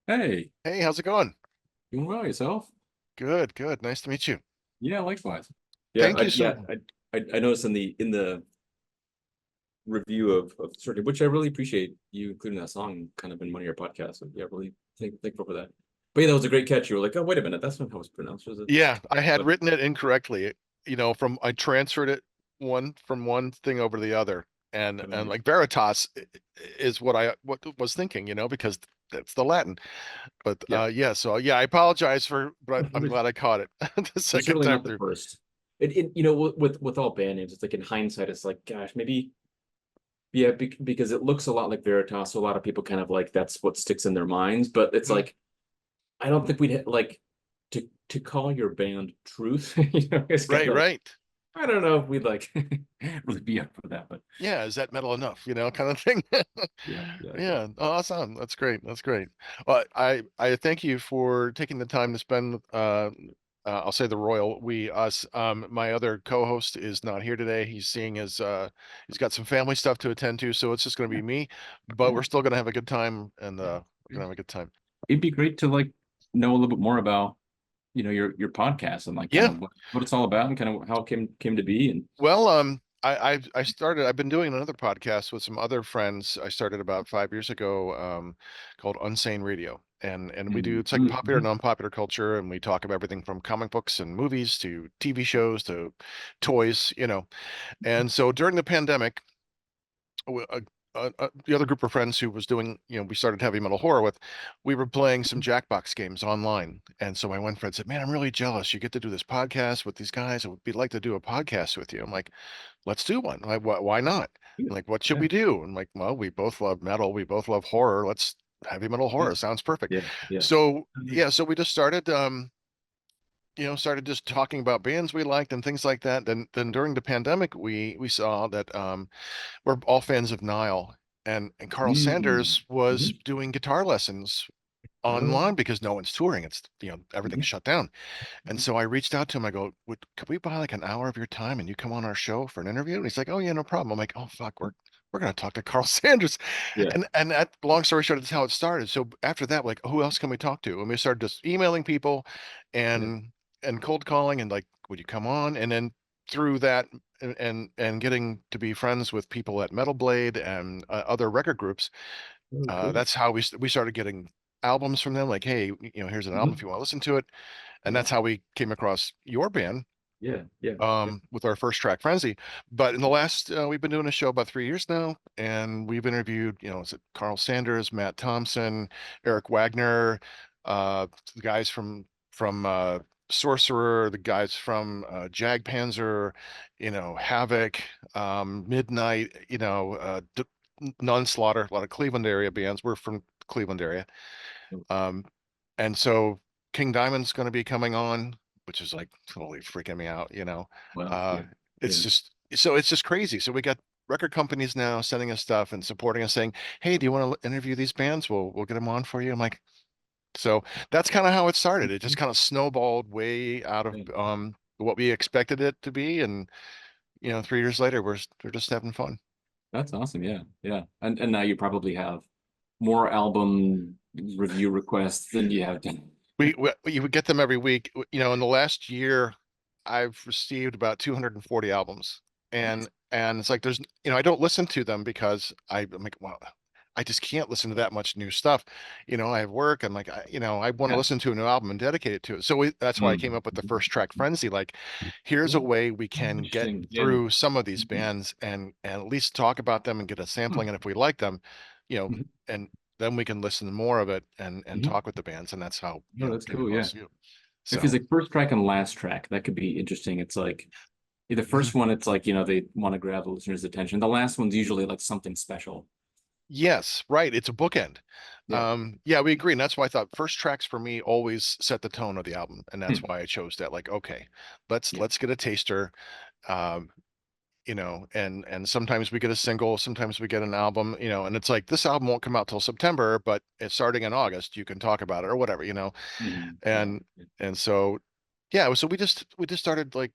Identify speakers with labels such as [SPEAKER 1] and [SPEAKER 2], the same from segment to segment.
[SPEAKER 1] Hey,
[SPEAKER 2] Hey, how's it going?
[SPEAKER 1] doing well yourself?
[SPEAKER 2] Good, good. Nice to meet you.
[SPEAKER 1] Yeah, likewise. Yeah,
[SPEAKER 2] Thank you so
[SPEAKER 1] I noticed in the review of certain, which I really appreciate you including that song kind of in one of your podcasts. So yeah, really thankful for that. But yeah, that was a great catch. You were like, oh, wait a minute, that's not how it's pronounced, was it?
[SPEAKER 2] Yeah, I had
[SPEAKER 1] But
[SPEAKER 2] written it incorrectly. From I transferred it one thing over to the other. And
[SPEAKER 1] uh,
[SPEAKER 2] like Veritas is what was thinking, because that's the Latin. But
[SPEAKER 1] yeah,
[SPEAKER 2] yeah, so yeah, I apologize but I'm
[SPEAKER 1] it's
[SPEAKER 2] glad I caught it the second
[SPEAKER 1] certainly
[SPEAKER 2] time
[SPEAKER 1] not the
[SPEAKER 2] through.
[SPEAKER 1] first. With all band names, it's like in hindsight, it's like, gosh, maybe yeah, because it looks a lot like Veritas, so a lot of people kind of like that's what sticks in their minds. But it's
[SPEAKER 2] Mhm.
[SPEAKER 1] like I don't think we'd like to call your band Truth. It's kind
[SPEAKER 2] Right,
[SPEAKER 1] of like
[SPEAKER 2] right.
[SPEAKER 1] I don't know if we'd like really be up for that, but
[SPEAKER 2] Yeah, is that metal enough, kind of thing.
[SPEAKER 1] yeah,
[SPEAKER 2] Yeah, awesome. That's great. That's great. Well, I thank you for taking the time to spend I'll say the royal we us. My other co-host is not here today. He's got some family stuff to attend to, so it's just going to
[SPEAKER 1] yeah,
[SPEAKER 2] be me, but
[SPEAKER 1] yeah.
[SPEAKER 2] we're still going to have a good time and we're going to have a good time.
[SPEAKER 1] It'd be great to like know a little bit more about your podcast and like kind
[SPEAKER 2] Yeah.
[SPEAKER 1] of what it's all about and kind of how it came to be and
[SPEAKER 2] Well, I've been doing another podcast with some other friends. I started about 5 years ago, called Unsane Radio. And we do, it's like popular and
[SPEAKER 1] Mhm.
[SPEAKER 2] non-popular culture, and we talk about everything from comic books and movies to TV shows to toys. And so during the pandemic, the other group of friends who was doing, we started heavy metal horror with, we were playing some Jackbox games online. And so my one friend said, "Man, I'm really jealous. You get to do this podcast with these guys. I would be like to do a podcast with you." I'm like, "Let's do one. Like, why not?"
[SPEAKER 1] Yeah,
[SPEAKER 2] Like, what should
[SPEAKER 1] yeah,
[SPEAKER 2] we do? I'm like, "Well, we both love metal. We both love horror. Let's heavy metal
[SPEAKER 1] yeah,
[SPEAKER 2] horror. Sounds perfect."
[SPEAKER 1] yeah, yeah.
[SPEAKER 2] So
[SPEAKER 1] Mhm.
[SPEAKER 2] yeah, so we just started just talking about bands we liked and things like that. Then during the pandemic, we saw that we're all fans of Nile, and Carl
[SPEAKER 1] Mm.
[SPEAKER 2] Sanders was
[SPEAKER 1] Mhm.
[SPEAKER 2] doing guitar lessons
[SPEAKER 1] Oh,
[SPEAKER 2] online because no one's touring. It's everything's
[SPEAKER 1] mhm,
[SPEAKER 2] shut down. And
[SPEAKER 1] mhm.
[SPEAKER 2] so I reached out to him. I go, could we buy like an hour of your time and you come on our show for an interview? And he's like, "Oh yeah, no problem." I'm like, "Oh fuck, we're gonna talk to Carl Sanders."
[SPEAKER 1] Yeah,
[SPEAKER 2] And that, long story short, is how it started. So after that, like, who else can we talk to? And we started just emailing people
[SPEAKER 1] yeah.
[SPEAKER 2] and cold calling and like, "Would you come on?" And then through that and getting to be friends with people at Metal Blade and other record groups,
[SPEAKER 1] Oh, cool.
[SPEAKER 2] that's how we started getting albums from them. Like, "Hey, here's an album if
[SPEAKER 1] Mhm.
[SPEAKER 2] you want to listen to it." And
[SPEAKER 1] Yeah,
[SPEAKER 2] that's how we came across your band,
[SPEAKER 1] yeah, yeah, yeah.
[SPEAKER 2] with our first track, Frenzy. But in the last, we've been doing a show about 3 years now, and we've interviewed, is it Carl Sanders, Matt Thompson, Eric Wagner, the guys from Sorcerer, the guys from Jagpanzer, Havoc, Midnight, Slaughter, a lot of Cleveland area bands. We're from Cleveland area.
[SPEAKER 1] Oh,
[SPEAKER 2] Um, and so King Diamond's going to be coming on, which is like totally freaking me out.
[SPEAKER 1] wow,
[SPEAKER 2] Uh,
[SPEAKER 1] yeah, yeah.
[SPEAKER 2] it's just crazy. So we got record companies now sending us stuff and supporting us, saying, "Hey, do you want to interview these bands? We'll get them on for you." I'm like, so that's kind of how it started. It just
[SPEAKER 1] Mhm.
[SPEAKER 2] kind of snowballed way out of
[SPEAKER 1] Yeah.
[SPEAKER 2] what we expected it to be, and 3 years later, we're just having fun.
[SPEAKER 1] That's awesome. Yeah, yeah. And now you probably have more album review requests than you have done.
[SPEAKER 2] We would get them every week. In the last year, I've received about 240 albums, and it's like I don't listen to them because I'm like, well, I just can't listen to that much new stuff. I have work. I'm like, I want to
[SPEAKER 1] Yeah.
[SPEAKER 2] listen to a new album and dedicate it to it. So that's why I came
[SPEAKER 1] Mm.
[SPEAKER 2] up with the first track, Frenzy. Like, here's a
[SPEAKER 1] Yeah.
[SPEAKER 2] way we can get
[SPEAKER 1] Interesting. Yeah.
[SPEAKER 2] through some of these
[SPEAKER 1] Mhm.
[SPEAKER 2] bands and at least talk about them and get a
[SPEAKER 1] Huh.
[SPEAKER 2] sampling. And if we like them, you know,
[SPEAKER 1] Mhm.
[SPEAKER 2] and then we can listen to more of it and
[SPEAKER 1] Mhm.
[SPEAKER 2] talk with the bands. And that's how,
[SPEAKER 1] Oh, that's
[SPEAKER 2] came
[SPEAKER 1] cool. Yeah.
[SPEAKER 2] across you.
[SPEAKER 1] If it's
[SPEAKER 2] So
[SPEAKER 1] like first track and last track, that could be interesting. It's like the
[SPEAKER 2] mhm.
[SPEAKER 1] first one, it's like, they want to grab the listener's attention. The last one's usually like something special.
[SPEAKER 2] Yes, right. It's a bookend.
[SPEAKER 1] Yeah.
[SPEAKER 2] Yeah, we agree. And that's why I thought first tracks for me always set the tone of the album. And that's
[SPEAKER 1] Hmm.
[SPEAKER 2] why I chose that. Like, okay, let's
[SPEAKER 1] Yeah.
[SPEAKER 2] let's get a taster. Um, and sometimes we get a single, sometimes we get an album, and it's like this album won't come out till September, but it's starting in August, you can talk about it or whatever.
[SPEAKER 1] Mhm. Yeah.
[SPEAKER 2] And
[SPEAKER 1] Yeah.
[SPEAKER 2] and so yeah, so we just started like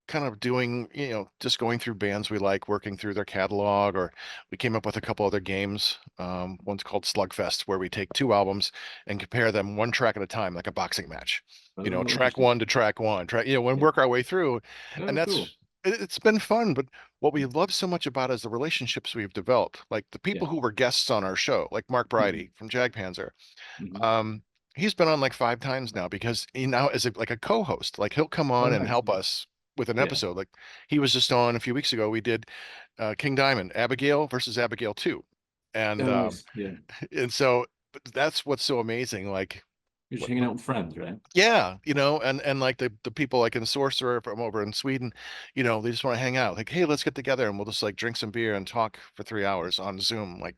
[SPEAKER 2] kind of doing, just going through bands we like, working through their catalog, or we came up with a couple other games. One's called Slugfest, where we take two albums and compare them one track at a time, like a boxing match.
[SPEAKER 1] Oh,
[SPEAKER 2] Track
[SPEAKER 1] interesting.
[SPEAKER 2] one to track one, and
[SPEAKER 1] Yeah.
[SPEAKER 2] work our way through. And
[SPEAKER 1] Oh, cool.
[SPEAKER 2] it's been fun. But what we love so much about it is the relationships we've developed, like the
[SPEAKER 1] Yeah.
[SPEAKER 2] people who were guests on our show, like Mark
[SPEAKER 1] Hmm.
[SPEAKER 2] Bridie from Jagpanzer.
[SPEAKER 1] Hmm.
[SPEAKER 2] Um, he's been on like 5 times now because he now is like a co-host. Like he'll come
[SPEAKER 1] Oh,
[SPEAKER 2] on and
[SPEAKER 1] nice.
[SPEAKER 2] help us with an
[SPEAKER 1] Yeah.
[SPEAKER 2] episode. Like he was just on a few weeks ago. We did King Diamond, Abigail versus Abigail 2. And
[SPEAKER 1] Oh, nice. Yeah.
[SPEAKER 2] and so that's what's so amazing. Like
[SPEAKER 1] You're just
[SPEAKER 2] what,
[SPEAKER 1] hanging out with friends, right?
[SPEAKER 2] yeah, and like the people like in Sorcerer from over in Sweden, they just want to hang out. Like, hey, let's get together and we'll just like drink some beer and talk for 3 hours on Zoom. Like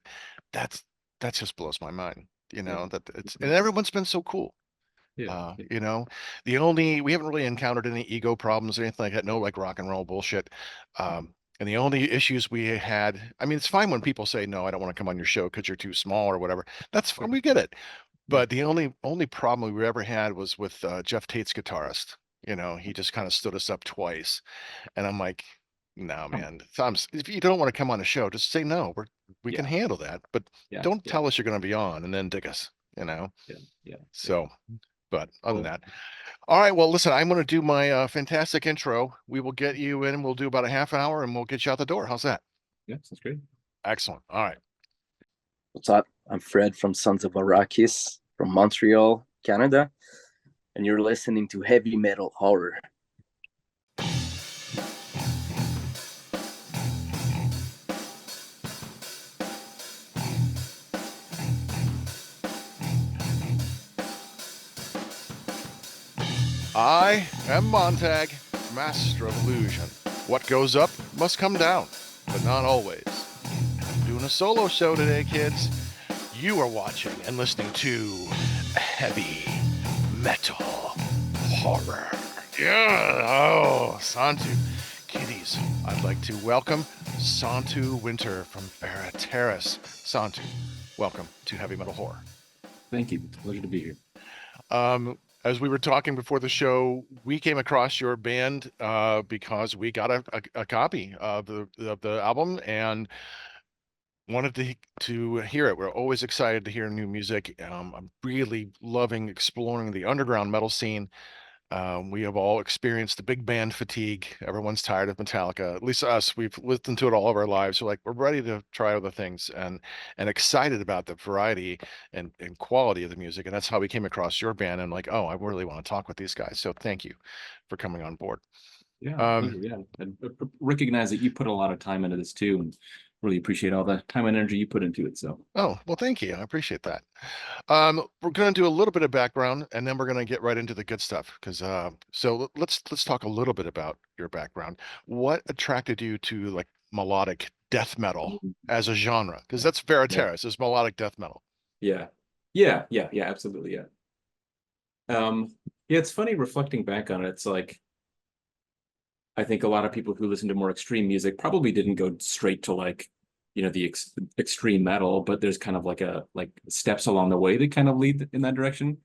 [SPEAKER 2] that's that just blows my mind.
[SPEAKER 1] Yeah.
[SPEAKER 2] That it's and
[SPEAKER 1] Mhm.
[SPEAKER 2] everyone's been so cool.
[SPEAKER 1] Yeah.
[SPEAKER 2] Uh,
[SPEAKER 1] Yeah.
[SPEAKER 2] you know, we haven't really encountered any ego problems or anything like that. No, like rock and roll bullshit. And the only issues we had, I mean, it's fine when people say, no, I don't want to come on your show because you're too small or whatever. That's fine.
[SPEAKER 1] Sure.
[SPEAKER 2] We get it.
[SPEAKER 1] Yeah.
[SPEAKER 2] But the only problem we ever had was with Jeff Tate's guitarist. He just kind of stood us up twice. And I'm like, no,
[SPEAKER 1] Um,
[SPEAKER 2] man. If you don't want to come on the show, just say no. We can
[SPEAKER 1] yeah.
[SPEAKER 2] handle that. But
[SPEAKER 1] Yeah.
[SPEAKER 2] don't
[SPEAKER 1] Yeah.
[SPEAKER 2] tell us you're going to be on and then dig us, you know?
[SPEAKER 1] Yeah. Yeah. Yeah.
[SPEAKER 2] So, but other than
[SPEAKER 1] Well,
[SPEAKER 2] that, all right. Well, listen, I'm going to do my fantastic intro. We will get you in. We'll do about a half hour and we'll get you out the door. How's that?
[SPEAKER 1] yeah, sounds great.
[SPEAKER 2] Excellent. All right.
[SPEAKER 3] What's up? I'm Fred from Sons of Arrakis from Montreal, Canada, and you're listening to Heavy Metal Horror.
[SPEAKER 2] I am Montag, master of illusion. What goes up must come down, but not always. I'm doing a solo show today, kids. You are watching and listening to Heavy Metal Horror. Yeah. Oh, Santtu. Kiddies, I'd like to welcome Santtu Winter from Veriteras. Santtu, welcome to Heavy Metal Horror.
[SPEAKER 1] Thank you. It's a pleasure to be here.
[SPEAKER 2] As we were talking before the show, we came across your band because we got a copy of the album and wanted to hear it. We're always excited to hear new music. I'm really loving exploring the underground metal scene. We have all experienced the big band fatigue. Everyone's tired of Metallica. At least us. We've listened to it all of our lives. So like we're ready to try other things and excited about the variety and quality of the music. And that's how we came across your band and like, oh, I really want to talk with these guys. So thank you for coming on board.
[SPEAKER 1] Yeah,
[SPEAKER 2] Um,
[SPEAKER 1] pleasure. Yeah, and recognize that you put a lot of time into this too, and really appreciate all the time and energy you put into it. So,
[SPEAKER 2] oh, well, thank you. I appreciate that. We're going to do a little bit of background and then we're going to get right into the good stuff. Let's talk a little bit about your background. What attracted you to like melodic death metal as a genre? Because that's
[SPEAKER 1] yeah,
[SPEAKER 2] Veriteras, is melodic death metal.
[SPEAKER 1] yeah, yeah, yeah, yeah, absolutely, yeah. Yeah, it's funny reflecting back on it. It's like I think a lot of people who listen to more extreme music probably didn't go straight to like, the extreme metal, but there's kind of like steps along the way that kind of lead in that direction.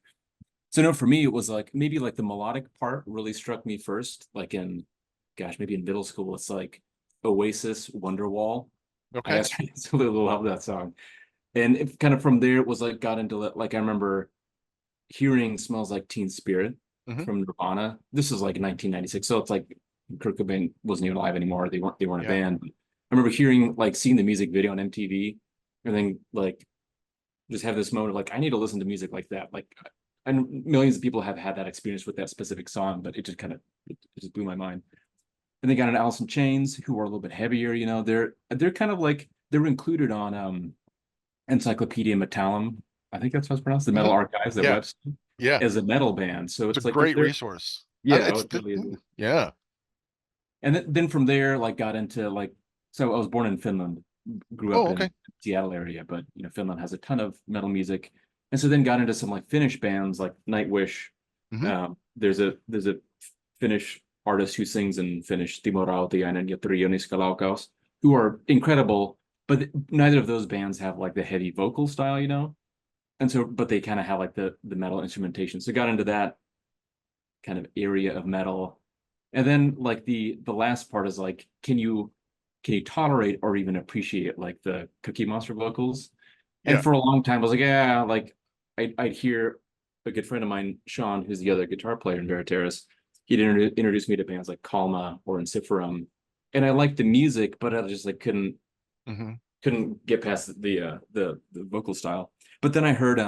[SPEAKER 1] So no, for me, it was like maybe like the melodic part really struck me first, like maybe in middle school. It's like Oasis, Wonderwall. I
[SPEAKER 2] Okay.
[SPEAKER 1] absolutely love that song. And it kind of from there, it was like got into like I remember hearing "Smells Like Teen Spirit"
[SPEAKER 2] Hmm.
[SPEAKER 1] from Nirvana. This is like 1996, so it's like Kurt Cobain wasn't even alive anymore. They weren't a
[SPEAKER 2] Yeah.
[SPEAKER 1] band. I remember seeing the music video on MTV, and then like just have this moment of like I need to listen to music like that. Like, and millions of people have had that experience with that specific song, but it just blew my mind. And they got an Alice in Chains, who are a little bit heavier. They're kind of like they're included on Encyclopedia Metallum. I think that's how it's pronounced. The
[SPEAKER 2] Hmm.
[SPEAKER 1] Metal Archives, that
[SPEAKER 2] Yeah.
[SPEAKER 1] website,
[SPEAKER 2] Yeah.
[SPEAKER 1] as a metal band. So
[SPEAKER 2] It's a
[SPEAKER 1] it's like
[SPEAKER 2] great
[SPEAKER 1] they're
[SPEAKER 2] resource.
[SPEAKER 1] yeah, oh,
[SPEAKER 2] It's
[SPEAKER 1] it really is.
[SPEAKER 2] yeah.
[SPEAKER 1] And then from there, like got into like so I was born in Finland, grew up
[SPEAKER 2] Oh,
[SPEAKER 1] in
[SPEAKER 2] okay.
[SPEAKER 1] Seattle area, but Finland has a ton of metal music, and so then got into some like Finnish bands like Nightwish.
[SPEAKER 2] Hmm.
[SPEAKER 1] There's a Finnish artist who sings in Finnish, Timo Rautiainen ja Triio Niskalaukaus, who are incredible, but neither of those bands have like the heavy vocal style. And so, but they kind of have like the metal instrumentation. So got into that kind of area of metal. And then like the last part is like, can you tolerate or even appreciate like the Cookie Monster vocals? And
[SPEAKER 2] Yeah.
[SPEAKER 1] for a long time, I was like, yeah, like I'd hear a good friend of mine, Sean, who's the other guitar player in Veriteras, he'd introduce me to bands like Kalma or Ensiferum, and I liked the music, but I just like
[SPEAKER 2] Hmm.
[SPEAKER 1] couldn't get past the vocal style. But then I heard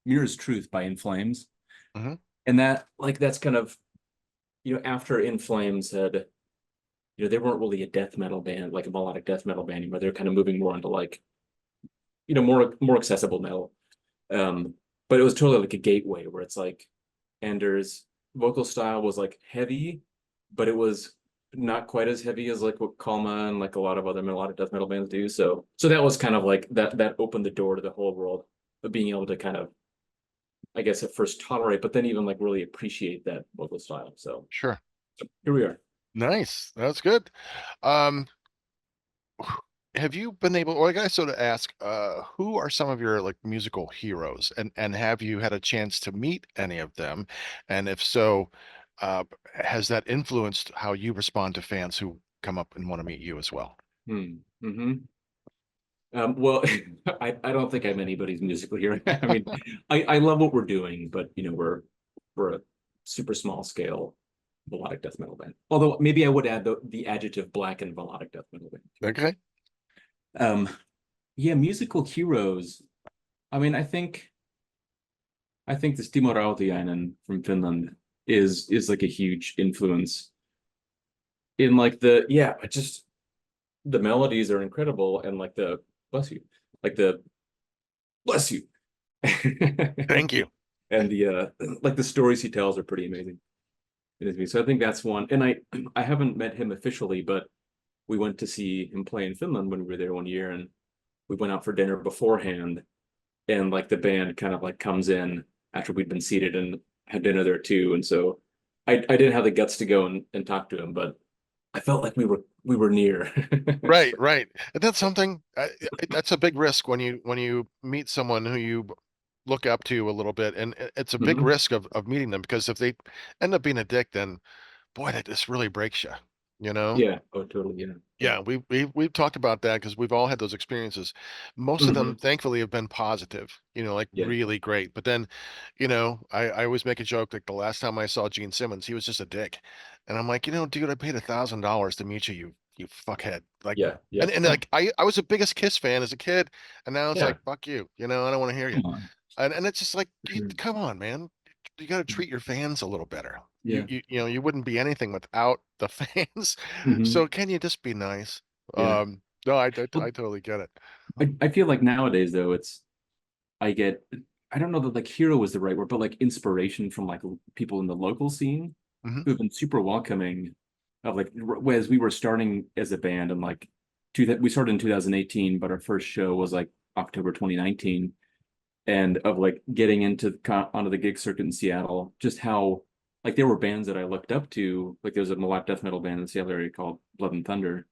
[SPEAKER 1] Mirror's Truth by In Flames,
[SPEAKER 2] Hmm.
[SPEAKER 1] and that like that's kind of, after In Flames had, they weren't really a death metal band, like a melodic death metal band anymore. They're kind of moving more into like, more accessible metal. Um, but it was totally like a gateway where it's like Anders' vocal style was like heavy, but it was not quite as heavy as like what Kalma and like a lot of other melodic death metal bands do. So that was kind of like that opened the door to the whole world of being able to kind of, I guess, at first tolerate, but then even like really appreciate that vocal style. So
[SPEAKER 2] Sure.
[SPEAKER 1] here we are.
[SPEAKER 2] Nice. That's good. Um, have you been able, or I guess so to ask, who are some of your like musical heroes, and have you had a chance to meet any of them? And if so, uh, has that influenced how you respond to fans who come up and want to meet you as well?
[SPEAKER 1] Hmm. Well, I don't think I'm anybody's musical hero. I mean, I love what we're doing, but we're a super small scale melodic death metal band. Although maybe I would add the adjective black and melodic death metal band.
[SPEAKER 2] Okay.
[SPEAKER 1] Um, yeah, musical heroes. I mean, I think this Timo Rautiainen from Finland is like a huge influence in like just the melodies are incredible, and like the bless you, like the bless you.
[SPEAKER 2] Thank you.
[SPEAKER 1] And the stories he tells are pretty amazing. So I think that's one. And I haven't met him officially, but we went to see him play in Finland when we were there one year, and we went out for dinner beforehand, and like the band kind of like comes in after we'd been seated and had dinner there too. And so I didn't have the guts to go and talk to him, but I felt like we were near.
[SPEAKER 2] Right, right. And that's something that's a big risk when you meet someone who you look up to a little bit, and it's a big
[SPEAKER 1] Mhm.
[SPEAKER 2] risk of meeting them because if they end up being a dick, then boy, that just really breaks you, you know?
[SPEAKER 1] Yeah. Oh, totally. Yeah. Yeah.
[SPEAKER 2] Yeah, we've talked about that because we've all had those experiences. Most of them,
[SPEAKER 1] Mhm.
[SPEAKER 2] thankfully, have been positive, like
[SPEAKER 1] Yeah.
[SPEAKER 2] really great. But then, I always make a joke like the last time I saw Gene Simmons, he was just a dick. And I'm like, dude, I paid $1,000 to meet you, you fuckhead. Like,
[SPEAKER 1] Yeah. Yeah.
[SPEAKER 2] and like I was a biggest Kiss fan as a kid, and now it's
[SPEAKER 1] Yeah.
[SPEAKER 2] like, fuck you, I don't want to hear you.
[SPEAKER 1] Come on.
[SPEAKER 2] And it's just like,
[SPEAKER 1] Mhm.
[SPEAKER 2] come on, man. You got to treat your fans a little better. You,
[SPEAKER 1] Yeah.
[SPEAKER 2] you you know you wouldn't be anything without the fans.
[SPEAKER 1] Hmm.
[SPEAKER 2] So can you just be nice?
[SPEAKER 1] Yeah.
[SPEAKER 2] No, I
[SPEAKER 1] Well,
[SPEAKER 2] totally get it.
[SPEAKER 1] I feel like nowadays though I get, I don't know that like hero is the right word, but like inspiration from like people in the local scene
[SPEAKER 2] Hmm.
[SPEAKER 1] who have been super welcoming of like, as we were starting as a band and like we started in 2018, but our first show was like October 2019, and of like getting onto the gig circuit in Seattle, just how like there were bands that I looked up to, like there was a melodic death metal band in the Seattle area called Blood and Thunder,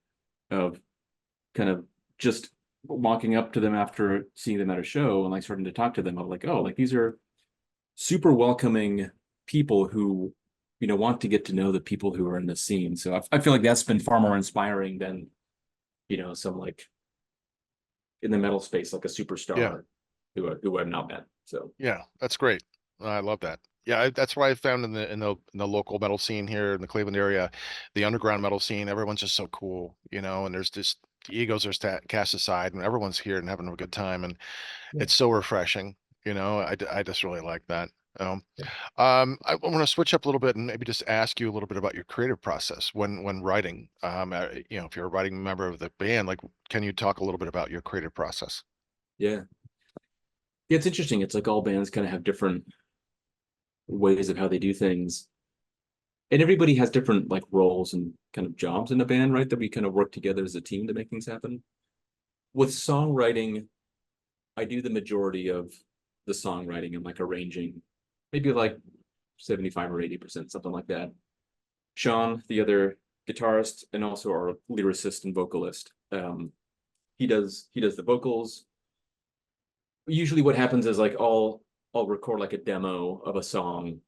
[SPEAKER 1] of kind of just walking up to them after seeing them at a show and like starting to talk to them of like, oh, like these are super welcoming people who, want to get to know the people who are in the scene. So I feel like that's been far more inspiring than, some like in the metal space, like a
[SPEAKER 2] Yeah,
[SPEAKER 1] superstar who I've not met. So
[SPEAKER 2] yeah, that's great. I love that. Yeah, that's what I found in the local metal scene here in the Cleveland area, the underground metal scene. Everyone's just so cool, and there's just the egos are cast aside, and everyone's here and having a good time, and
[SPEAKER 1] yeah,
[SPEAKER 2] it's so refreshing. I just really like that. Um,
[SPEAKER 1] yeah,
[SPEAKER 2] I want to switch up a little bit and maybe just ask you a little bit about your creative process when writing. If you're a writing member of the band, like, can you talk a little bit about your creative process?
[SPEAKER 1] yeah. Yeah, it's interesting. It's like all bands kind of have different ways of how they do things. And everybody has different like roles and kind of jobs in a band, right? That we kind of work together as a team to make things happen. With songwriting, I do the majority of the songwriting and like arranging, maybe like 75 or 80%, something like that. Sean, the other guitarist and also our lyricist and vocalist, he does the vocals. Usually what happens is like I'll record like a demo of a song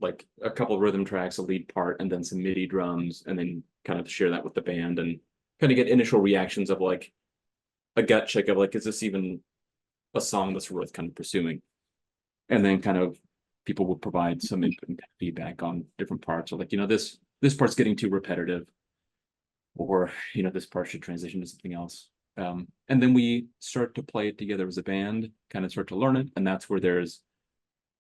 [SPEAKER 1] like a couple of rhythm tracks, a lead part, and then some MIDI drums, and then kind of share that with the band and kind of get initial reactions of like a gut check of like, is this even a song that's worth kind of pursuing? And then kind of people will provide some input and feedback on different parts, or like, this part's getting too repetitive, or this part should transition to something else. And then we start to play it together as a band, kind of start to learn it, and that's where there's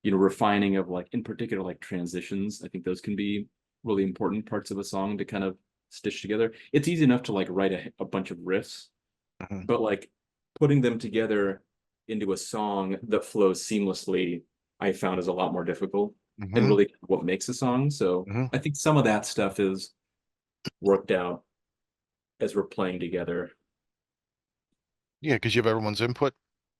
[SPEAKER 1] refining of like, in particular, like transitions. I think those can be really important parts of a song to kind of stitch together. It's easy enough to like write a bunch of riffs, but like putting them together into a song that flows seamlessly, I found is a lot more difficult, and really what makes a song. So I think some of that stuff is worked out as we're playing together.
[SPEAKER 2] Yeah, because you have everyone's input.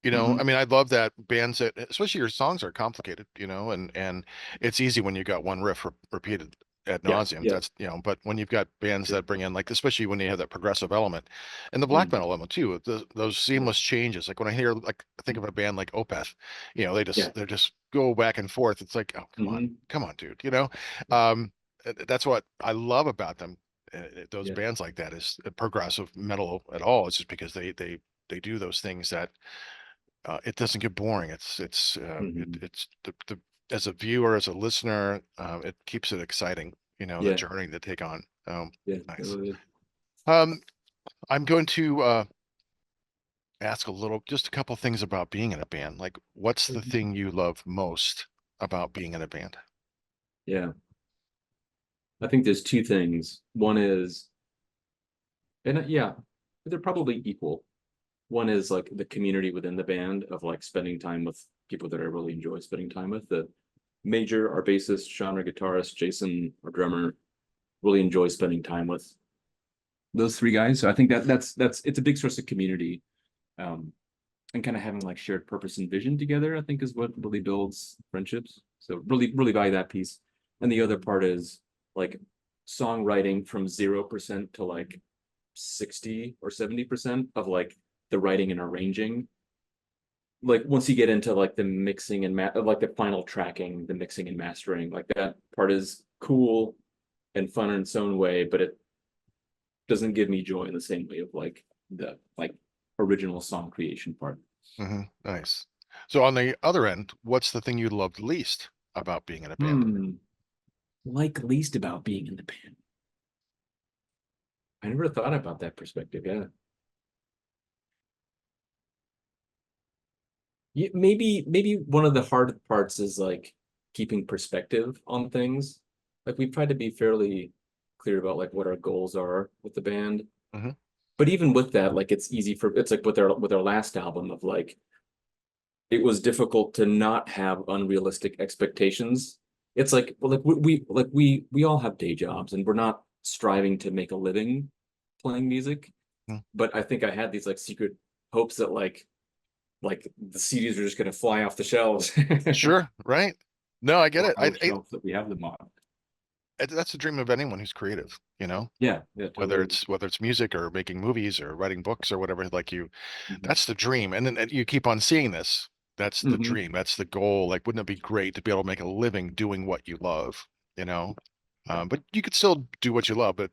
[SPEAKER 2] I mean, I love that bands that, especially your songs are complicated, and it's easy when you got one riff repeated ad nauseum.
[SPEAKER 1] Yeah.
[SPEAKER 2] That's, but when you've got bands that bring in, like, especially when you have that progressive element and the black
[SPEAKER 1] Mm.
[SPEAKER 2] metal element too, those seamless changes. Like when I hear, like, I think of a band like Opeth, they just go back and forth. It's like, oh, come on, dude. That's what I love about them. Those bands like that is progressive metal at all. It's just because they do those things that it doesn't get boring. It's the as a viewer, as a listener, it keeps it exciting. The journey to take on. Nice. I'm going to ask just a couple things about being in a band. Like, what's the thing you love most about being in a band?
[SPEAKER 1] Yeah, I think there's two things. One is, and they're probably equal. One is like the community within the band of like spending time with people that I really enjoy spending time with. The Major, our bassist, Sean, our guitarist, Jason, our drummer, really enjoy spending time with those three guys. So I think that's it's a big source of community, and kind of having like shared purpose and vision together, I think, is what really builds friendships. So really value that piece. And the other part is like songwriting from 0% to like 60 or 70% of like the writing and arranging. Like once you get into like the mixing and like the final tracking, the mixing and mastering, like that part is cool and fun in its own way, but it doesn't give me joy in the same way of like the original song creation part.
[SPEAKER 2] Nice. So on the other end, what's the thing you loved least about being in a band?
[SPEAKER 1] Like least about being in the band. I never thought about that perspective. Yeah, maybe one of the hard parts is like keeping perspective on things. Like we've tried to be fairly clear about like what our goals are with the band. But even with that, like it's like with our last album of like it was difficult to not have unrealistic expectations. It's like, well, like we all have day jobs and we're not striving to make a living playing music. But I think I had these like secret hopes that like the CDs are just gonna fly off the shelves.
[SPEAKER 2] Sure, right. No, I get it.
[SPEAKER 1] Shelves that we have them on.
[SPEAKER 2] That's the dream of anyone who's creative,
[SPEAKER 1] Yeah,
[SPEAKER 2] whether
[SPEAKER 1] totally.
[SPEAKER 2] it's music or making movies or writing books or whatever, like that's the dream. And then you keep on seeing this. That's the dream. That's the goal. Like, wouldn't it be great to be able to make a living doing what you love, but you could still do what you love, but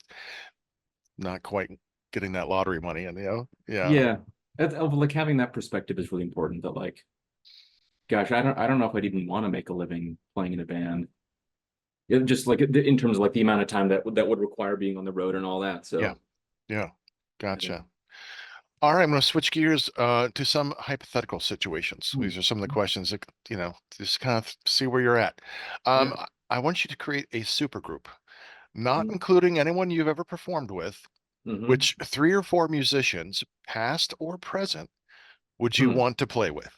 [SPEAKER 2] not quite getting that lottery money. And,
[SPEAKER 1] Yeah. Like having that perspective is really important. That like, gosh, I don't know if I'd even want to make a living playing in a band. Just like in terms of like the amount of time that would require being on the road and all that. So
[SPEAKER 2] yeah, gotcha. All right, I'm going to switch gears to some hypothetical situations. These are some of the questions that, just kind of see where you're at. I want you to create a supergroup, not including anyone you've ever performed with. Which 3 or 4 musicians, past or present, would you want to play with?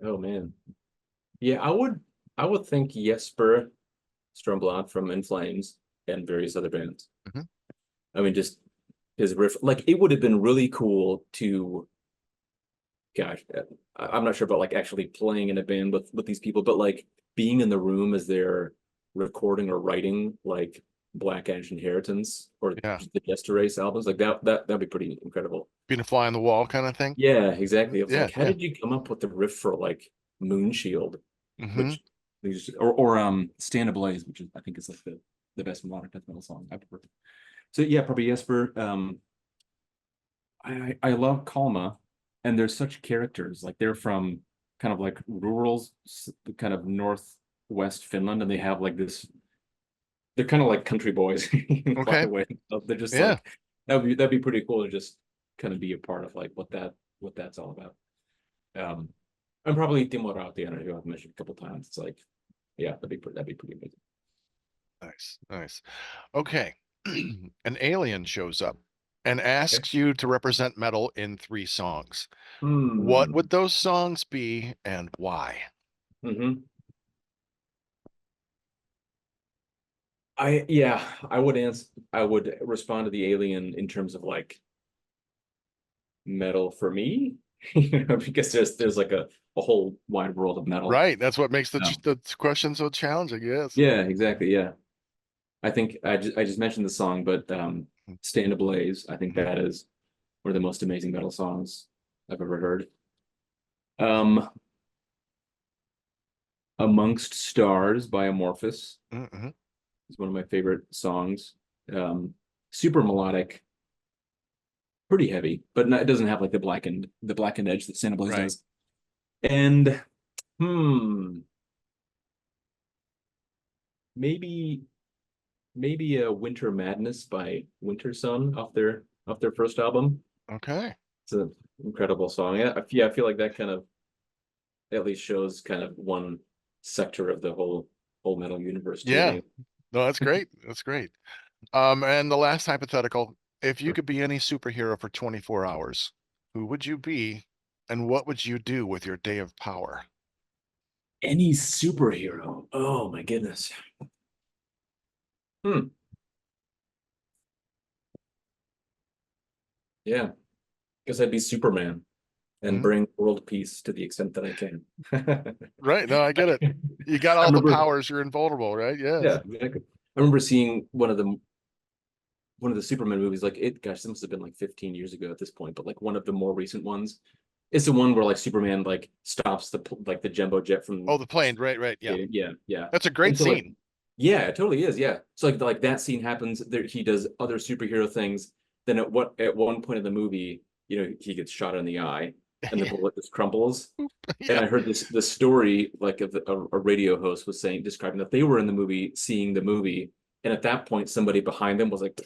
[SPEAKER 1] Oh man. Yeah, I would think Jesper Strömblad from In Flames and various other bands. I mean, just his riff, like it would have been really cool to, gosh, I'm not sure about like actually playing in a band with these people, but like being in the room as they're recording or writing, like Black Edge Inheritance or
[SPEAKER 2] Yeah.
[SPEAKER 1] the Jester Race albums, like that'd be pretty incredible.
[SPEAKER 2] Being a fly on the wall kind of thing.
[SPEAKER 1] Yeah, exactly. I was
[SPEAKER 2] Yeah,
[SPEAKER 1] like, how did you come up with the riff for like Moon Shield,
[SPEAKER 2] Mm-hmm.
[SPEAKER 1] which or Stand Ablaze, which is I think is like the best melodic death metal song I've ever. So yeah, probably Jesper. I love Kalma, and they're such characters. Like they're from kind of like rural, kind of northwest Finland, and they have like this. They're kind of like country boys in a lot
[SPEAKER 2] Okay.
[SPEAKER 1] of ways. They're just
[SPEAKER 2] Yeah.
[SPEAKER 1] like that'd be pretty cool to just kind of be a part of like what that's all about. And probably Timorati, I know who I've mentioned a couple times. It's like, yeah, that'd be pretty amazing.
[SPEAKER 2] Nice, nice. Okay. An alien shows up and
[SPEAKER 1] Okay.
[SPEAKER 2] asks you to represent metal in 3 songs. What
[SPEAKER 1] Hmm.
[SPEAKER 2] would those songs be and why?
[SPEAKER 1] Mm-hmm. I would answer. I would respond to the alien in terms of like metal for me, because there's like a whole wide world of metal.
[SPEAKER 2] Right. That's what makes
[SPEAKER 1] No.
[SPEAKER 2] the question so challenging. Yes.
[SPEAKER 1] Yeah, exactly. Yeah. I think I just mentioned the song, but Stand Ablaze, I think
[SPEAKER 2] Mhm.
[SPEAKER 1] that is one of the most amazing metal songs I've ever heard. Um, Amongst Stars by Amorphous
[SPEAKER 2] Mhm.
[SPEAKER 1] is one of my favorite songs. Super melodic, pretty heavy, but it doesn't have like the blackened edge that Stand Ablaze
[SPEAKER 2] Right.
[SPEAKER 1] does. And hmm, maybe a Winter Madness by Winter Sun off their first album.
[SPEAKER 2] Okay.
[SPEAKER 1] It's an incredible song. Yeah, I feel like that kind of at least shows kind of one sector of the whole metal universe to
[SPEAKER 2] Yeah.
[SPEAKER 1] me.
[SPEAKER 2] No, that's great. That's great. And the last hypothetical, if you could be any superhero for 24 hours, who would you be and what would you do with your day of power?
[SPEAKER 1] Any superhero. Oh my goodness. Hmm. Yeah. Guess I'd be Superman and
[SPEAKER 2] Mhm.
[SPEAKER 1] bring world peace to the extent that I can.
[SPEAKER 2] Right. No, I get it. You got
[SPEAKER 1] I
[SPEAKER 2] all the
[SPEAKER 1] remember,
[SPEAKER 2] powers, you're invulnerable, right? Yes.
[SPEAKER 1] yeah, exactly. I remember seeing one of the Superman movies, like it, gosh, this must have been like 15 years ago at this point, but like one of the more recent ones. It's the one where like Superman like stops the jumbo jet from
[SPEAKER 2] Oh, the plane. Right, right. Yeah.
[SPEAKER 1] yeah.
[SPEAKER 2] That's a great
[SPEAKER 1] And so like
[SPEAKER 2] scene.
[SPEAKER 1] yeah, it totally is. Yeah. So like that scene happens there, he does other superhero things. Then at one point in the movie, he gets shot in the eye and the
[SPEAKER 2] Yeah.
[SPEAKER 1] bullet just crumbles. And
[SPEAKER 2] Yeah.
[SPEAKER 1] I heard the story like of a radio host was describing that they were in the movie seeing the movie, and at that point somebody behind them was like,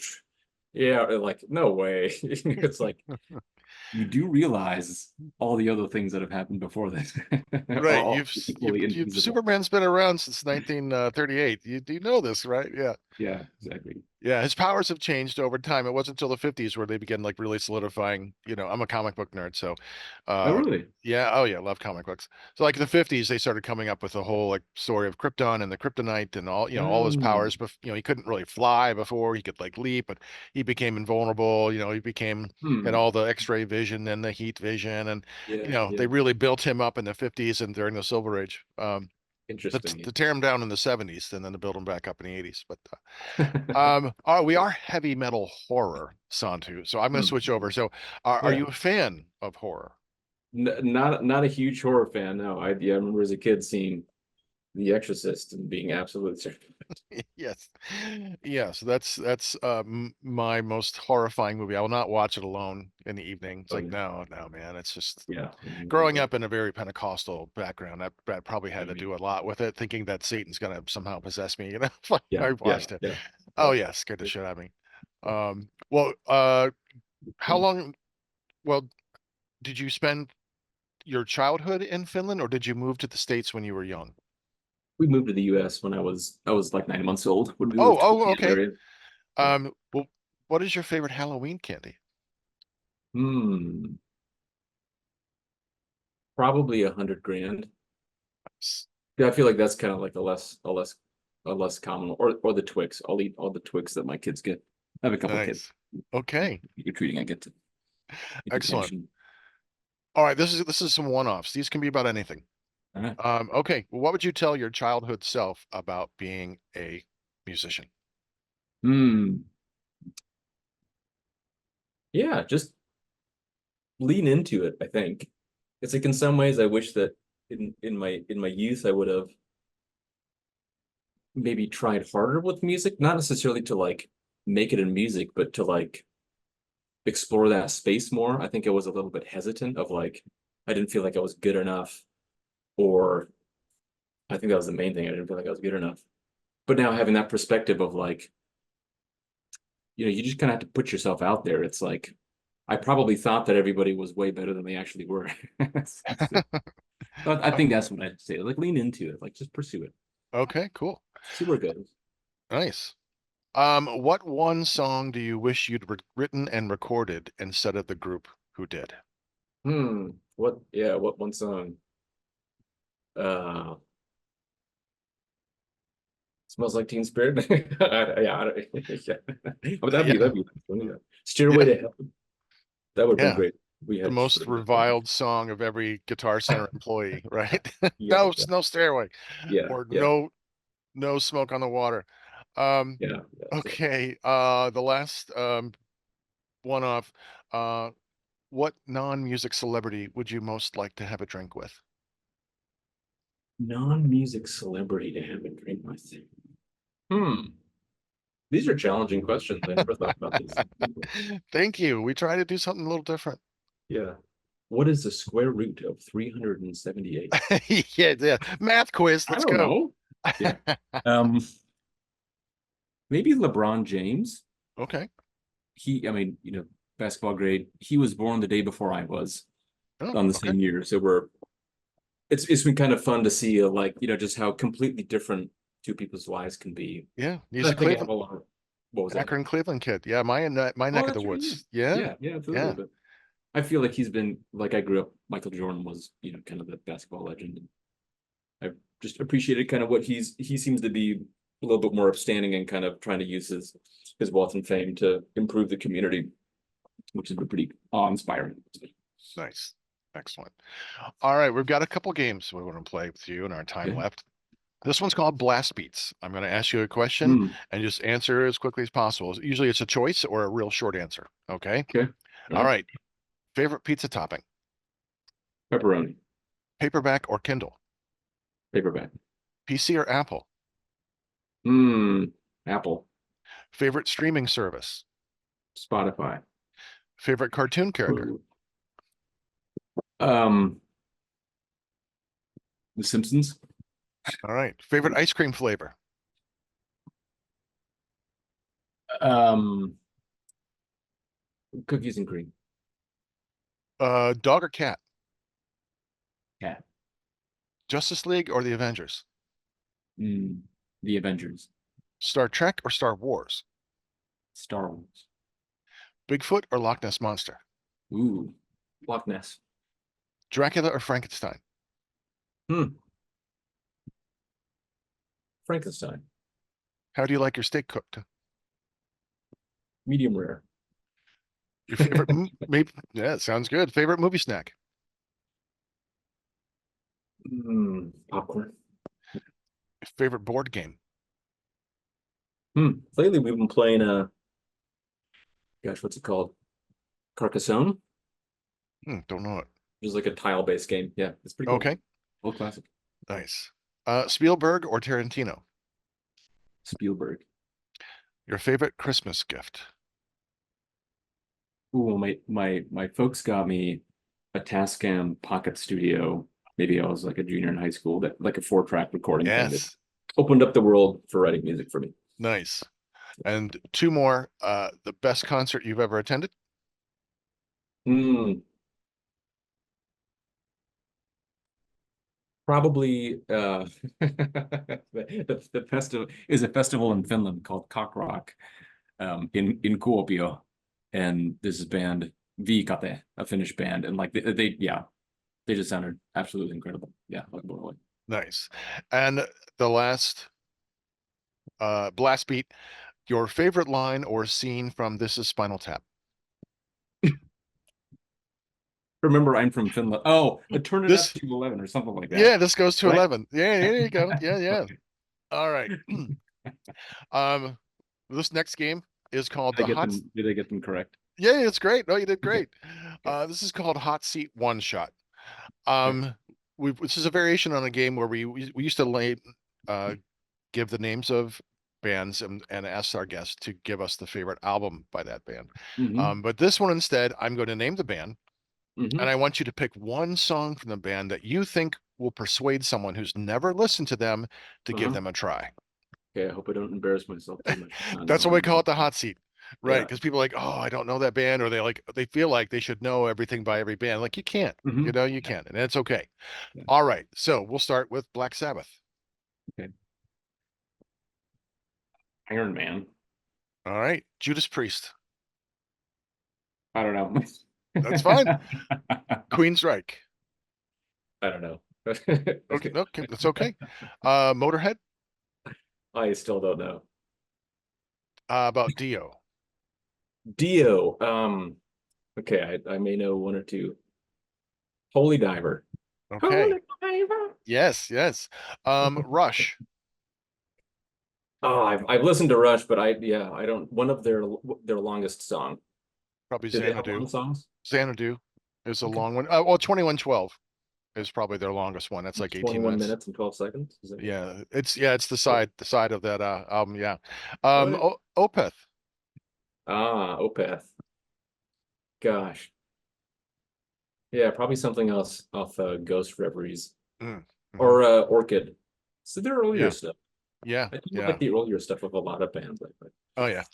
[SPEAKER 1] yeah, like no way. It's like you do realize all the other things that have happened before this are
[SPEAKER 2] Right.
[SPEAKER 1] all equally infeasible.
[SPEAKER 2] Superman's been around since 1938. You do know this, right? Yeah.
[SPEAKER 1] Yeah, exactly.
[SPEAKER 2] Yeah, his powers have changed over time. It wasn't until the 50s where they began like really solidifying, I'm a comic book nerd, so
[SPEAKER 1] Oh,
[SPEAKER 2] uh
[SPEAKER 1] really?
[SPEAKER 2] yeah, oh yeah, love comic books. So like the 50s they started coming up with the whole like story of Krypton and the kryptonite and all his
[SPEAKER 1] Oh,
[SPEAKER 2] powers, but he couldn't really fly before, he could like leap, but he became invulnerable, he became had
[SPEAKER 1] hmm.
[SPEAKER 2] all the X-ray vision and the heat vision and
[SPEAKER 1] Yeah,
[SPEAKER 2] they
[SPEAKER 1] yeah.
[SPEAKER 2] really built him up in the 50s and during the Silver Age. To
[SPEAKER 1] Interesting.
[SPEAKER 2] tear him down in the 70s and then to build him back up in the 80s. But we are heavy metal horror, Santu. So I'm going to switch over.
[SPEAKER 1] Hmm.
[SPEAKER 2] So, are
[SPEAKER 1] Yeah.
[SPEAKER 2] you a fan of horror?
[SPEAKER 1] Not a huge horror fan. No, I remember as a kid seeing The Exorcist and being absolutely terrified.
[SPEAKER 2] Yes, yes. That's my most horrifying movie. I will not watch it alone in the evening. It's
[SPEAKER 1] Oh
[SPEAKER 2] like
[SPEAKER 1] yeah,
[SPEAKER 2] no, no, man. It's just
[SPEAKER 1] yeah.
[SPEAKER 2] growing up in a very Pentecostal background. That probably
[SPEAKER 1] I
[SPEAKER 2] had to
[SPEAKER 1] mean,
[SPEAKER 2] do a lot with it, thinking that Satan's going to somehow possess me. When
[SPEAKER 1] yeah,
[SPEAKER 2] I
[SPEAKER 1] yeah,
[SPEAKER 2] watched it.
[SPEAKER 1] yeah.
[SPEAKER 2] Oh
[SPEAKER 1] Yep.
[SPEAKER 2] yeah, scared the shit out of me. Well, how long? Well, did you spend your childhood in Finland, or did you move to the States when you were young?
[SPEAKER 1] We moved to the U.S. when I was like 9 months old when we
[SPEAKER 2] Oh,
[SPEAKER 1] moved to
[SPEAKER 2] oh,
[SPEAKER 1] the
[SPEAKER 2] okay.
[SPEAKER 1] area. Yeah.
[SPEAKER 2] Well, what is your favorite Halloween candy?
[SPEAKER 1] Hmm. Probably 100 grand. Yeah, I feel like that's kind of like a less common, or the Twix. I'll eat all the Twix that my kids get. I have a couple kids.
[SPEAKER 2] Nice. Okay,
[SPEAKER 1] You're treating. I get to
[SPEAKER 2] excellent.
[SPEAKER 1] mention.
[SPEAKER 2] All right, this is some one-offs. These can be about anything.
[SPEAKER 1] All right.
[SPEAKER 2] Okay. Well, what would you tell your childhood self about being a musician?
[SPEAKER 1] Hmm. Yeah, just lean into it, I think. It's like in some ways I wish that in my youth I would have maybe tried harder with music, not necessarily to like make it in music, but to like explore that space more. I think I was a little bit hesitant of like I didn't feel like I was good enough, or I think that was the main thing. I didn't feel like I was good enough. But now having that perspective of like, you just kind of have to put yourself out there. It's like I probably thought that everybody was way better than they actually were. I think that's what I'd say. Like lean into it, like just pursue it.
[SPEAKER 2] Okay, cool.
[SPEAKER 1] See where it goes.
[SPEAKER 2] Nice. What one song do you wish you'd written and recorded instead of the group who did?
[SPEAKER 1] What one song? Uh Smells Like Teen Spirit. Yeah, yeah. Oh,
[SPEAKER 2] Yeah,
[SPEAKER 1] that'd be funny. Stairway
[SPEAKER 2] yeah,
[SPEAKER 1] to Heaven. That would have been
[SPEAKER 2] yeah.
[SPEAKER 1] great. We
[SPEAKER 2] The
[SPEAKER 1] had
[SPEAKER 2] most reviled song of every Guitar Center employee, right?
[SPEAKER 1] yeah,
[SPEAKER 2] No, no stairway,
[SPEAKER 1] yeah,
[SPEAKER 2] or
[SPEAKER 1] yeah,
[SPEAKER 2] no smoke on the water. Um,
[SPEAKER 1] yeah, yeah.
[SPEAKER 2] okay. The last one off. Uh, what non-music celebrity would you most like to have a drink with?
[SPEAKER 1] Non-music celebrity to have a drink with. Hmm. These are challenging questions. I never thought about this.
[SPEAKER 2] Thank you. We try to do something a little different.
[SPEAKER 1] Yeah. What is the square root of 378?
[SPEAKER 2] Yeah, yeah. Math quiz.
[SPEAKER 1] I
[SPEAKER 2] Let's
[SPEAKER 1] don't
[SPEAKER 2] go.
[SPEAKER 1] know. Yeah. Um, Maybe LeBron James.
[SPEAKER 2] Okay.
[SPEAKER 1] I mean, basketball grade. He was born the day before I was
[SPEAKER 2] Oh,
[SPEAKER 1] on the
[SPEAKER 2] okay.
[SPEAKER 1] same year. So it's been kind of fun to see like, just how completely different two people's lives can be.
[SPEAKER 2] Yeah. He's
[SPEAKER 1] And
[SPEAKER 2] a
[SPEAKER 1] I think I have
[SPEAKER 2] Cleveland,
[SPEAKER 1] a lot of, what was that?
[SPEAKER 2] Akron, Cleveland kid. Yeah, my
[SPEAKER 1] Oh,
[SPEAKER 2] neck of the
[SPEAKER 1] that's right.
[SPEAKER 2] woods. Yeah.
[SPEAKER 1] Yeah, yeah, absolutely.
[SPEAKER 2] Yeah.
[SPEAKER 1] But I feel like he's been like I grew up. Michael Jordan was, kind of the basketball legend. I just appreciated kind of what he seems to be a little bit more upstanding and kind of trying to use his wealth and fame to improve the community, which has been pretty awe-inspiring.
[SPEAKER 2] Nice. Excellent. All right, we've got a couple games we want to play with you in our time
[SPEAKER 1] Yeah.
[SPEAKER 2] left. This one's called Blast Beats. I'm going to ask you a question
[SPEAKER 1] Hmm.
[SPEAKER 2] and just answer as quickly as possible. Usually it's a choice or a real short answer. Okay.
[SPEAKER 1] Okay.
[SPEAKER 2] All right. Favorite pizza topping?
[SPEAKER 1] Pepperoni,
[SPEAKER 2] Paperback or Kindle?
[SPEAKER 1] paperback.
[SPEAKER 2] PC or Apple?
[SPEAKER 1] Apple,
[SPEAKER 2] Favorite streaming service?
[SPEAKER 1] Spotify.
[SPEAKER 2] Favorite cartoon character?
[SPEAKER 1] Ooh. Um, The Simpsons.
[SPEAKER 2] All right. Favorite ice cream flavor?
[SPEAKER 1] Um, Cookies and cream.
[SPEAKER 2] Dog or cat?
[SPEAKER 1] Cat.
[SPEAKER 2] Justice League or the Avengers?
[SPEAKER 1] The Avengers.
[SPEAKER 2] Star Trek or Star Wars?
[SPEAKER 1] Star Wars.
[SPEAKER 2] Bigfoot or Loch Ness Monster?
[SPEAKER 1] Ooh, Loch Ness.
[SPEAKER 2] Dracula or Frankenstein?
[SPEAKER 1] Hmm. Frankenstein.
[SPEAKER 2] How do you like your steak cooked?
[SPEAKER 1] Medium rare.
[SPEAKER 2] Your favorite maybe yeah, sounds good. Favorite movie snack?
[SPEAKER 1] Popcorn.
[SPEAKER 2] Favorite board game?
[SPEAKER 1] Lately we've been playing gosh, what's it called? Carcassonne.
[SPEAKER 2] Don't know it.
[SPEAKER 1] Which is like a tile-based game. Yeah, it's pretty cool.
[SPEAKER 2] Okay,
[SPEAKER 1] Old classic.
[SPEAKER 2] nice. Spielberg or Tarantino?
[SPEAKER 1] Spielberg.
[SPEAKER 2] Your favorite Christmas gift?
[SPEAKER 1] Ooh, my folks got me a Tascam Pocket Studio. Maybe I was like a junior in high school, that like a 4-track recording thing that
[SPEAKER 2] Yes,
[SPEAKER 1] opened up the world for writing music for me.
[SPEAKER 2] nice. And two more. The best concert you've ever attended?
[SPEAKER 1] Hmm. Probably the festival is a festival in Finland called Cock Rock, in Kuopio, and this is band Viikate, a Finnish band, and like they just sounded absolutely incredible. Yeah, like blown away.
[SPEAKER 2] Nice. And the last blast beat. Your favorite line or scene from This Is Spinal Tap?
[SPEAKER 1] Remember, I'm from Finland. Oh, turn it up
[SPEAKER 2] This
[SPEAKER 1] to 11 or something like that,
[SPEAKER 2] Yeah, this goes to
[SPEAKER 1] right?
[SPEAKER 2] 11. Yeah, there you go. Yeah, yeah.
[SPEAKER 1] Okay.
[SPEAKER 2] All right. Um, This next game is called
[SPEAKER 1] Did
[SPEAKER 2] the
[SPEAKER 1] I get
[SPEAKER 2] Hot.
[SPEAKER 1] them? Did I get them correct?
[SPEAKER 2] Yeah, it's great. No, you did
[SPEAKER 1] Okay.
[SPEAKER 2] great.
[SPEAKER 1] Okay.
[SPEAKER 2] This is called Hot Seat One Shot.
[SPEAKER 1] Okay.
[SPEAKER 2] This is a variation on a game where we used to give the names of bands and ask our guests to give us the favorite album by that band.
[SPEAKER 1] Mm-hmm.
[SPEAKER 2] But this one instead, I'm going to name the band,
[SPEAKER 1] Mm-hmm.
[SPEAKER 2] and I want you to pick one song from the band that you think will persuade someone who's never listened to them to give
[SPEAKER 1] Uh-huh.
[SPEAKER 2] them a try.
[SPEAKER 1] Okay, I hope I don't embarrass myself too much.
[SPEAKER 2] That's why we call it the hot seat, right?
[SPEAKER 1] Yeah.
[SPEAKER 2] Because people are like, oh, I don't know that band, or they feel like they should know everything by every band. Like you can't,
[SPEAKER 1] Mhm.
[SPEAKER 2] you can't, and it's okay.
[SPEAKER 1] Yeah.
[SPEAKER 2] All right, so we'll start with Black Sabbath.
[SPEAKER 1] Okay. Iron Man.
[SPEAKER 2] All right, Judas Priest.
[SPEAKER 1] I don't know.
[SPEAKER 2] That's fine. Queensryche.
[SPEAKER 1] I don't know.
[SPEAKER 2] Okay, that's okay. Motorhead.
[SPEAKER 1] I still don't know.
[SPEAKER 2] About Dio.
[SPEAKER 1] Dio. Okay, I may know one or two. Holy Diver.
[SPEAKER 2] Okay.
[SPEAKER 1] Holy Diver.
[SPEAKER 2] Yes, yes. Rush.
[SPEAKER 1] Oh, I've listened to Rush, but I don't. One of their longest song.
[SPEAKER 2] Probably
[SPEAKER 1] Did they have
[SPEAKER 2] Xanadu.
[SPEAKER 1] long songs?
[SPEAKER 2] Xanadu is a
[SPEAKER 1] Okay.
[SPEAKER 2] long one. Well, 2112 is probably their longest one. That's like 18
[SPEAKER 1] 21
[SPEAKER 2] minutes.
[SPEAKER 1] minutes and 12 seconds. Is that
[SPEAKER 2] Yeah, it's the side of that album. Yeah.
[SPEAKER 1] What?
[SPEAKER 2] Opeth.
[SPEAKER 1] Opeth. Gosh. Yeah, probably something else off Ghost Reveries or Orchid. So their earlier
[SPEAKER 2] Yeah.
[SPEAKER 1] stuff.
[SPEAKER 2] Yeah,
[SPEAKER 1] I do
[SPEAKER 2] yeah.
[SPEAKER 1] like the earlier stuff of a lot of bands like that.
[SPEAKER 2] Oh yeah,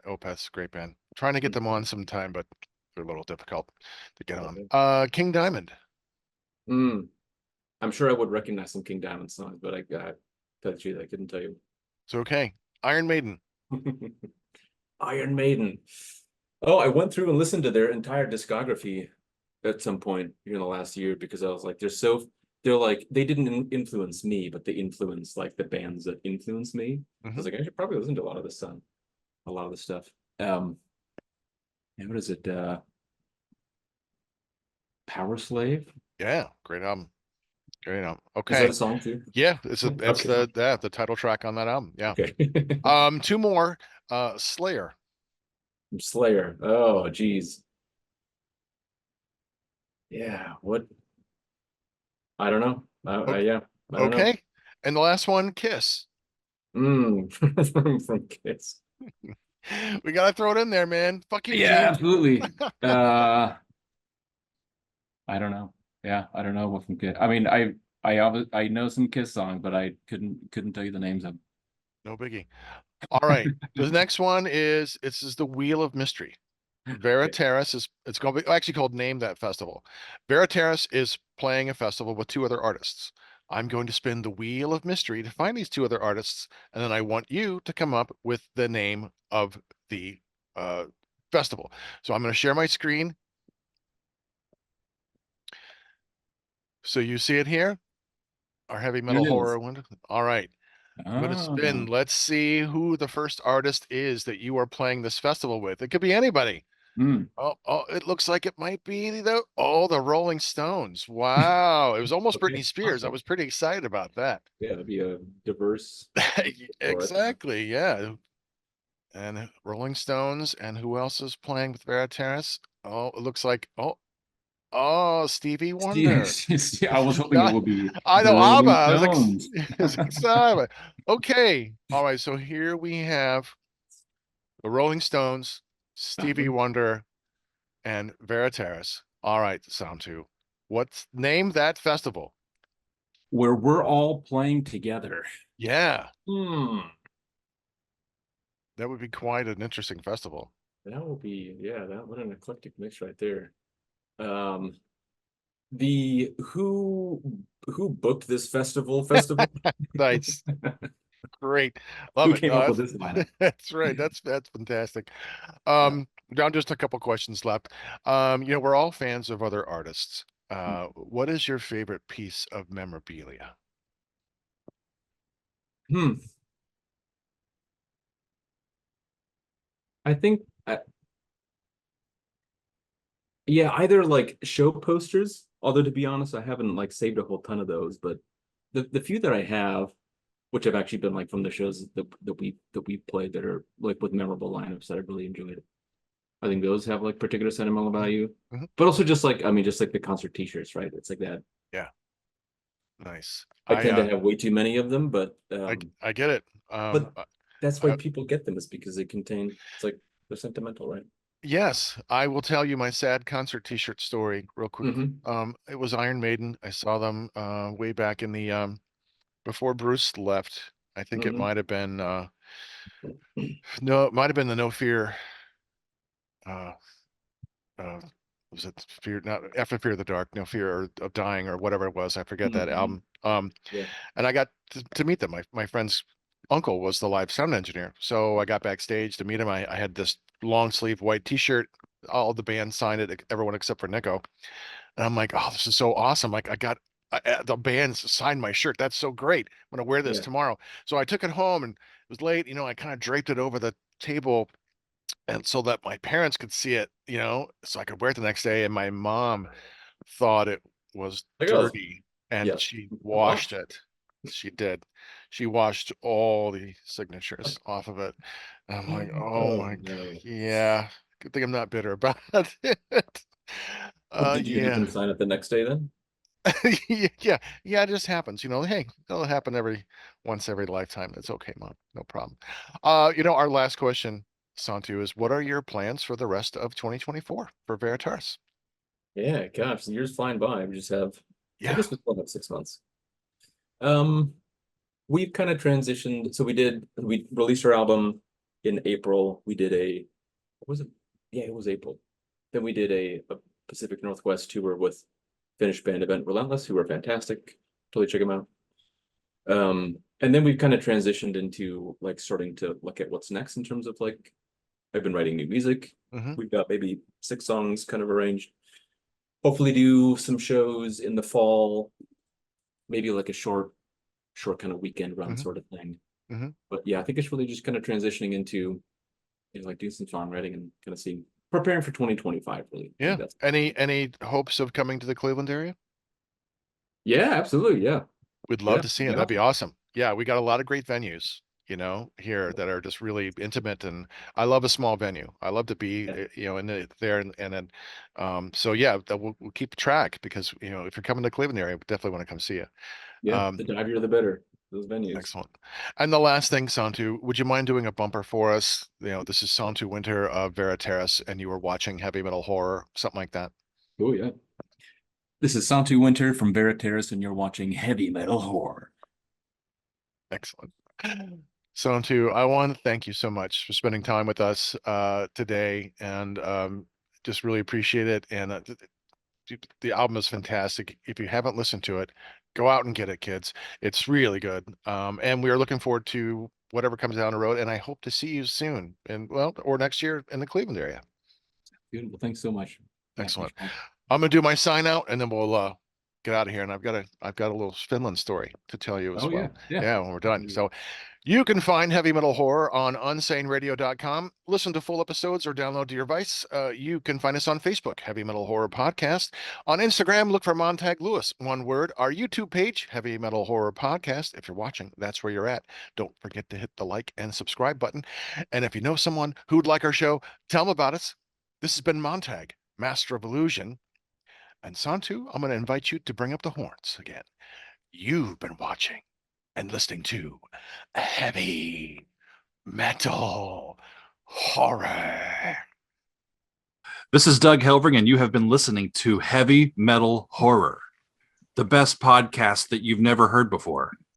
[SPEAKER 2] Opeth's a great band. Trying to get them on sometime, but they're a little difficult to get on. King Diamond.
[SPEAKER 1] I'm sure I would recognize some King Diamond songs, but I couldn't tell you.
[SPEAKER 2] It's okay. Iron Maiden.
[SPEAKER 1] Iron Maiden. Oh, I went through and listened to their entire discography at some point in the last year because I was like, they didn't influence me, but they influenced like the bands that influenced me. I was like, I should probably listen to a lot of this stuff. What is it? Power Slave?
[SPEAKER 2] Yeah, great album. Great album.
[SPEAKER 1] Is
[SPEAKER 2] Okay.
[SPEAKER 1] that a song too?
[SPEAKER 2] Yeah, it's
[SPEAKER 1] Okay.
[SPEAKER 2] the title track on that album. Yeah.
[SPEAKER 1] Okay.
[SPEAKER 2] Two more. Slayer.
[SPEAKER 1] Slayer. Oh, geez. Yeah. What? I don't know. Yeah. I don't know.
[SPEAKER 2] Okay. And the last one, Kiss.
[SPEAKER 1] From Kiss.
[SPEAKER 2] We gotta throw it in there, man. Fuck you,
[SPEAKER 1] Yeah,
[SPEAKER 2] Gene.
[SPEAKER 1] absolutely. I don't know. Yeah, I don't know what from Kiss. I mean, I know some Kiss songs, but I couldn't tell you the names of them.
[SPEAKER 2] No biggie. All right. The next one is the Wheel of Mystery. Veriteras it's going to be actually called Name That Festival. Veriteras is playing a festival with two other artists. I'm going to spin the Wheel of Mystery to find these two other artists, and then I want you to come up with the name of the festival. So I'm going to share my screen. So you see it here? Our heavy metal horror window. All right. I'm going to spin. Let's see who the first artist is that you are playing this festival with. It could be anybody. Oh, it looks like it might be the Rolling Stones. Wow. It was almost
[SPEAKER 1] Okay.
[SPEAKER 2] Britney Spears. I was pretty excited about that.
[SPEAKER 1] Yeah, it'd be a diverse.
[SPEAKER 2] Exactly. Yeah. And Rolling Stones. And who else is playing with Veriteras? Oh, it looks like, Stevie Wonder.
[SPEAKER 1] I was hoping it would be
[SPEAKER 2] I
[SPEAKER 1] the
[SPEAKER 2] know
[SPEAKER 1] Rolling
[SPEAKER 2] ABBA. I was
[SPEAKER 1] Stones.
[SPEAKER 2] excited. Okay. All right. So here we have the Rolling Stones, Stevie Wonder, and Veriteras. All right, Santtu. Name that festival?
[SPEAKER 1] Where we're all playing together.
[SPEAKER 2] Yeah.
[SPEAKER 1] Hmm.
[SPEAKER 2] That would be quite an interesting festival.
[SPEAKER 1] That will be, what an eclectic mix right there. Who booked this festival?
[SPEAKER 2] Nice. Great. Love
[SPEAKER 1] Who
[SPEAKER 2] it.
[SPEAKER 1] came up with this lineup?
[SPEAKER 2] That's right. That's fantastic. Now just a couple questions left. We're all fans of other artists. What is your favorite piece of memorabilia?
[SPEAKER 1] I think either like show posters, although to be honest, I haven't like saved a whole ton of those, but the few that I have, which have actually been like from the shows that we played that are like with memorable lineups that I really enjoyed. I think those have like particular sentimental value, but also just like just like the concert T-shirts, right? It's like that.
[SPEAKER 2] Yeah. Nice.
[SPEAKER 1] I tend to have way too many of them, but
[SPEAKER 2] I get it.
[SPEAKER 1] but that's why
[SPEAKER 2] I-
[SPEAKER 1] people get them, is because they contain. It's like they're sentimental, right?
[SPEAKER 2] Yes, I will tell you my sad concert T-shirt story real quick.
[SPEAKER 1] Mm-hmm.
[SPEAKER 2] It was Iron Maiden. I saw them way back in the before Bruce left. I think it
[SPEAKER 1] Mm-hmm.
[SPEAKER 2] might have been no, it might have been the No Fear. Uh, uh, was it Fear? Not After Fear of the Dark, No Fear of Dying or whatever it was. I forget that
[SPEAKER 1] Mm-hmm.
[SPEAKER 2] album.
[SPEAKER 1] Yeah.
[SPEAKER 2] And I got to meet them. My friend's uncle was the live sound engineer, so I got backstage to meet him. I had this long sleeve white T-shirt. All the band signed it, everyone except for Nico. And I'm like, oh, this is so awesome. Like the band signed my shirt. That's so great. I'm gonna wear this
[SPEAKER 1] Yeah.
[SPEAKER 2] tomorrow. So I took it home and it was late. I kind of draped it over the table and so that my parents could see it, so I could wear it the next day. And my mom thought it was
[SPEAKER 1] Like, oh,
[SPEAKER 2] dirty and
[SPEAKER 1] yeah.
[SPEAKER 2] she
[SPEAKER 1] Wash.
[SPEAKER 2] washed it. She did. She washed all the signatures off of it. And I'm like, oh
[SPEAKER 1] Oh
[SPEAKER 2] my,
[SPEAKER 1] no.
[SPEAKER 2] yeah. Good thing I'm not bitter about it.
[SPEAKER 1] Well, did you have
[SPEAKER 2] Yeah.
[SPEAKER 1] them sign it the next day then?
[SPEAKER 2] Yeah, yeah, it just happens. Hey, it'll happen once every lifetime. It's okay, Mom. No problem. Our last question, Santu, is what are your plans for the rest of 2024 for Veriteras?
[SPEAKER 1] Yeah, gosh, the year's flying by. We just have, I
[SPEAKER 2] Yeah.
[SPEAKER 1] guess we still have 6 months. We've kind of transitioned. So we released our album in April. We did what was it? Yeah, it was April. Then we did a Pacific Northwest tour with Finnish band Event Relentless, who were fantastic. Totally check them out. And then we've kind of transitioned into like starting to look at what's next in terms of like, I've been writing new music.
[SPEAKER 2] Hmm.
[SPEAKER 1] We've got maybe 6 songs kind of arranged. Hopefully do some shows in the fall, maybe like a short kind of weekend run
[SPEAKER 2] Hmm.
[SPEAKER 1] sort of thing.
[SPEAKER 2] Hmm.
[SPEAKER 1] But yeah, I think it's really just kind of transitioning into like doing some songwriting and kind of preparing for 2025 really. I
[SPEAKER 2] Yeah.
[SPEAKER 1] think that's
[SPEAKER 2] Any hopes of coming to the Cleveland area?
[SPEAKER 1] yeah, absolutely. Yeah.
[SPEAKER 2] We'd love
[SPEAKER 1] Yeah.
[SPEAKER 2] to see it.
[SPEAKER 1] Yeah.
[SPEAKER 2] That'd be awesome. Yeah, we got a lot of great venues, here that are just really intimate, and I love a small venue. I love to be,
[SPEAKER 1] Yeah.
[SPEAKER 2] there and then, so yeah, that we'll keep track because if you're coming to Cleveland area, we definitely want to come see you.
[SPEAKER 1] Yeah.
[SPEAKER 2] Um,
[SPEAKER 1] The divier, the better. Those venues.
[SPEAKER 2] Excellent. And the last thing, Santu, would you mind doing a bumper for us? This is Santtu Winter of Veriteras, and you were watching heavy metal horror, something like that.
[SPEAKER 1] Oh yeah. This is Santtu Winter from Veriteras, and you're watching Heavy Metal Horror.
[SPEAKER 2] Excellent. Santtu, I want to thank you so much for spending time with us today, and just really appreciate it. And the album is fantastic. If you haven't listened to it, go out and get it, kids. It's really good. And we are looking forward to whatever comes down the road. And I hope to see you soon, or next year in the Cleveland area.
[SPEAKER 1] Beautiful. Thanks so much.
[SPEAKER 2] Excellent.
[SPEAKER 1] Yeah.
[SPEAKER 2] I'm gonna do my sign out, and then we'll get out of here. And I've got a little Finland story to tell you as
[SPEAKER 1] Oh
[SPEAKER 2] well.
[SPEAKER 1] yeah. Yeah.
[SPEAKER 2] Yeah, when we're done. So you can find Heavy Metal Horror on unsaneradio.com. Listen to full episodes or download to your device. You can find us on Facebook, Heavy Metal Horror Podcast. On Instagram, look for Montag Lewis, one word. Our YouTube page, Heavy Metal Horror Podcast. If you're watching, that's where you're at. Don't forget to hit the like and subscribe button. And if you know someone who would like our show, tell them about us. This has been Montag, Master of Illusion. And Santtu, I'm going to invite you to bring up the horns again. You've been watching and listening to Heavy Metal Horror.
[SPEAKER 4] This is Doug Helvering, and you have been listening to Heavy Metal Horror, the best podcast that you've never heard before.